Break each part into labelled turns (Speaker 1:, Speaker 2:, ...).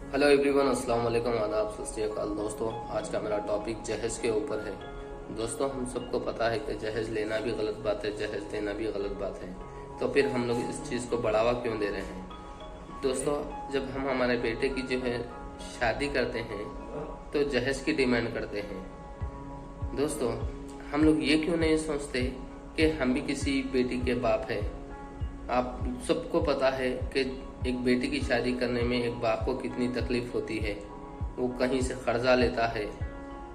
Speaker 1: Hello everyone, अस्सलाम वालेकुम, आदाब, सत श्री अकाल। दोस्तों, आज का मेरा टॉपिक जहेज के ऊपर है। दोस्तों, हम सबको पता है कि जहेज लेना भी गलत बात है, जहेज देना भी गलत बात है। तो फिर हम लोग इस चीज़ को बढ़ावा क्यों दे रहे हैं? दोस्तों, जब हम हमारे बेटे की जो है शादी करते हैं तो जहेज की डिमांड करते हैं। दोस्तों, हम लोग ये क्यों नहीं सोचते कि हम भी किसी बेटी के बाप हैं। आप सबको पता है कि एक बेटी की शादी करने में एक बाप को कितनी तकलीफ होती है। वो कहीं से कर्जा लेता है,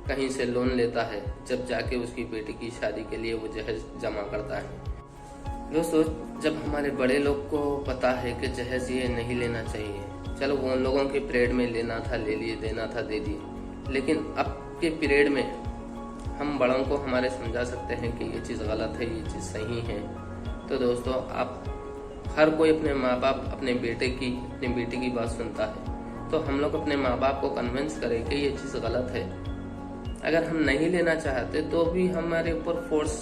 Speaker 1: कहीं से लोन लेता है, जब जाके उसकी बेटी की शादी के लिए वो जहेज जमा करता है। दोस्तों, जब हमारे बड़े लोग को पता है कि जहेज ये नहीं लेना चाहिए, चलो वो उन लोगों के पीरियड में लेना था ले लिए, देना था दे दिए, लेकिन अब के पीरियड में हम बड़ों को हमारे समझा सकते हैं कि ये चीज़ गलत है, ये चीज़ सही है। तो दोस्तों, आप हर कोई अपने माँ बाप अपने बेटे की अपनी बेटी की बात सुनता है, तो हम लोग अपने माँ बाप को कन्विंस करें कि ये चीज़ गलत है। अगर हम नहीं लेना चाहते तो भी हमारे ऊपर फोर्स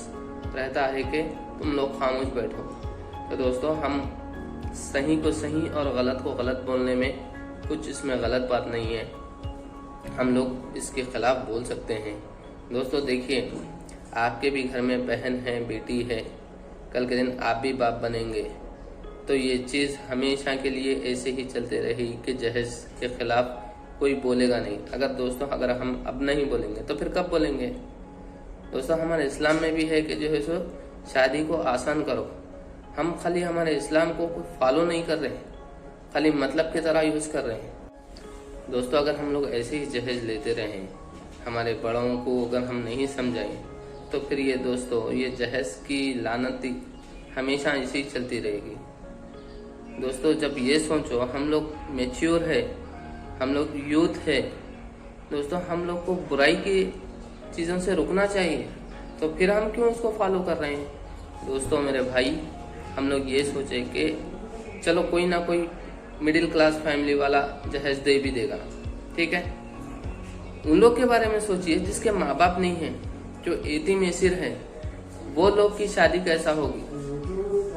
Speaker 1: रहता है कि तुम लोग खामोश बैठो। तो दोस्तों, हम सही को सही और गलत को गलत बोलने में कुछ इसमें गलत बात नहीं है। हम लोग इसके खिलाफ बोल सकते हैं। दोस्तों देखिए, आपके भी घर में बहन है, बेटी है, कल के दिन आप भी बाप बनेंगे। तो ये चीज़ हमेशा के लिए ऐसे ही चलते रहेगी कि जहेज के खिलाफ कोई बोलेगा नहीं। अगर हम अब नहीं बोलेंगे तो फिर कब बोलेंगे? दोस्तों, हमारे इस्लाम में भी है कि जो है सो शादी को आसान करो। हम खाली हमारे इस्लाम को फॉलो नहीं कर रहे, खाली मतलब की तरह यूज़ कर रहे हैं। दोस्तों, अगर हम लोग ऐसे ही जहेज लेते रहें, हमारे बड़ों को अगर हम नहीं समझाएं, तो फिर ये दोस्तों, ये जहेज की लानती हमेशा ऐसे ही चलती रहेगी। दोस्तों, जब ये सोचो हम लोग मैच्योर है, हम लोग यूथ है, दोस्तों हम लोग को बुराई की चीज़ों से रुकना चाहिए, तो फिर हम क्यों उसको फॉलो कर रहे हैं? दोस्तों मेरे भाई, हम लोग ये सोचे कि चलो कोई ना कोई मिडिल क्लास फैमिली वाला जहेज दे भी देगा, ठीक है। उन लोग के बारे में सोचिए जिसके माँ बाप नहीं है, जो यतीम एसिर है, वो लोग की शादी कैसा होगी?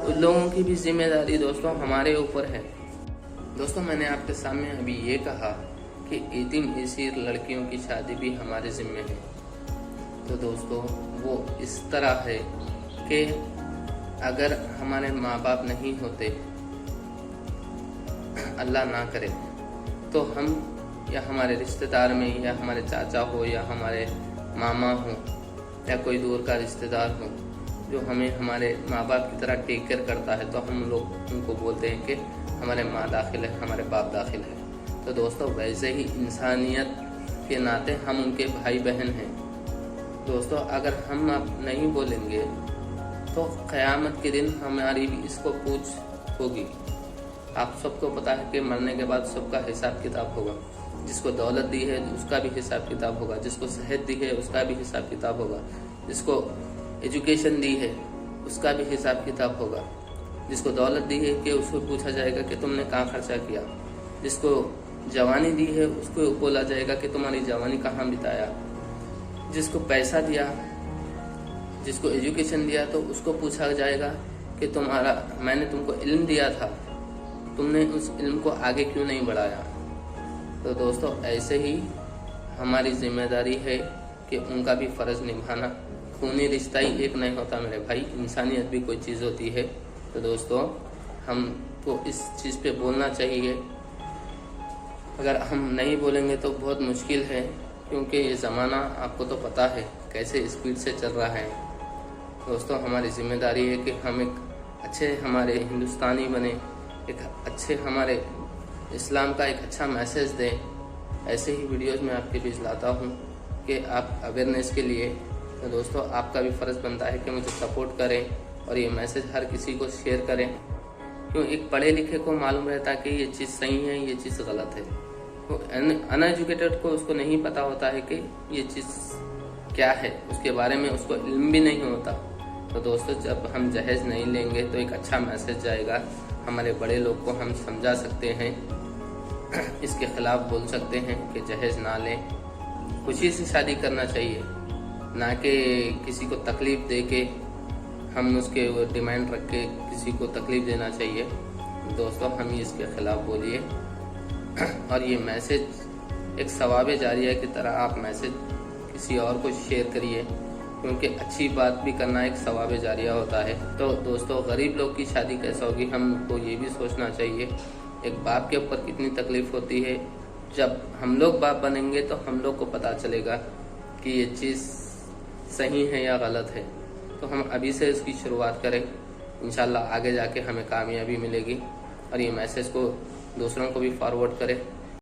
Speaker 1: उन लोगों की भी जिम्मेदारी दोस्तों हमारे ऊपर है। दोस्तों, मैंने आपके सामने अभी ये कहा कि यतीम एसिर लड़कियों की शादी भी हमारे जिम्मे है। तो दोस्तों, वो इस तरह है कि अगर हमारे माँ बाप नहीं होते, अल्लाह ना करे, तो हम या हमारे रिश्तेदार में या हमारे चाचा हो या हमारे मामा हो या कोई दूर का रिश्तेदार हो जो हमें हमारे माँ बाप की तरह टेक केयर करता है, तो हम लोग उनको बोलते हैं कि हमारे माँ दाखिल है, हमारे बाप दाखिल है। तो दोस्तों, वैसे ही इंसानियत के नाते हम उनके भाई बहन हैं। दोस्तों, अगर हम अब नहीं बोलेंगे तो क़यामत के दिन हमारी भी इसको पूछ होगी। आप सबको पता है कि मरने के बाद सबका हिसाब किताब होगा। जिसको दौलत दी है उसका भी हिसाब किताब होगा, जिसको सेहत दी है उसका भी हिसाब किताब होगा, जिसको एजुकेशन दी है उसका भी हिसाब किताब होगा, जिसको दौलत दी है कि उसको पूछा जाएगा कि तुमने कहाँ खर्चा किया, जिसको जवानी दी है उसको बोला जाएगा कि तुम्हारी जवानी कहाँ बिताया, जिसको पैसा दिया, जिसको एजुकेशन दिया, तो उसको पूछा जाएगा कि मैंने तुमको इल्म दिया था, तुमने उस इल्म को आगे क्यों नहीं बढ़ाया। तो दोस्तों, ऐसे ही हमारी जिम्मेदारी है कि उनका भी फ़र्ज़ निभाना। खूनी रिश्ता ही एक नहीं होता मेरे भाई, इंसानियत भी कोई चीज़ होती है। तो दोस्तों, हमको इस चीज़ पे बोलना चाहिए। अगर हम नहीं बोलेंगे तो बहुत मुश्किल है, क्योंकि ये ज़माना आपको तो पता है कैसे स्पीड से चल रहा है। दोस्तों, हमारी जिम्मेदारी है कि हम एक अच्छे हमारे हिंदुस्तानी बने, एक अच्छे हमारे इस्लाम का एक अच्छा मैसेज दें। ऐसे ही वीडियोज़ में आपके बीच लाता हूँ कि आप अवेयरनेस के लिए। तो दोस्तों, आपका भी फ़र्ज़ बनता है कि मुझे सपोर्ट करें और ये मैसेज हर किसी को शेयर करें। क्यों? एक पढ़े लिखे को मालूम रहता है कि ये चीज़ सही है, ये चीज़ गलत है। तो अनएजुकेटेड को उसको नहीं पता होता है कि ये चीज़ क्या है, उसके बारे में उसको इल्म भी नहीं होता। तो दोस्तों, जब हम जहेज नहीं लेंगे तो एक अच्छा मैसेज जाएगा। हमारे बड़े लोग को हम समझा सकते हैं, इसके खिलाफ बोल सकते हैं कि जहेज ना लें, खुशी से शादी करना चाहिए, ना कि किसी को तकलीफ़ दे के हम उसके डिमांड रख के किसी को तकलीफ़ देना चाहिए। दोस्तों, हम ही इसके खिलाफ बोलिए। और ये मैसेज एक सवाब जारिया की तरह आप मैसेज किसी और को शेयर करिए, क्योंकि अच्छी बात भी करना एक सवाब जारिया होता है। तो दोस्तों, गरीब लोग की शादी कैसे होगी, हमको ये भी सोचना चाहिए। एक बाप के ऊपर कितनी तकलीफ होती है। जब हम लोग बाप बनेंगे तो हम लोग को पता चलेगा कि ये चीज़ सही है या गलत है। तो हम अभी से इसकी शुरुआत करें, इंशाल्लाह आगे जाके हमें कामयाबी मिलेगी। और ये मैसेज को दूसरों को भी फॉरवर्ड करें।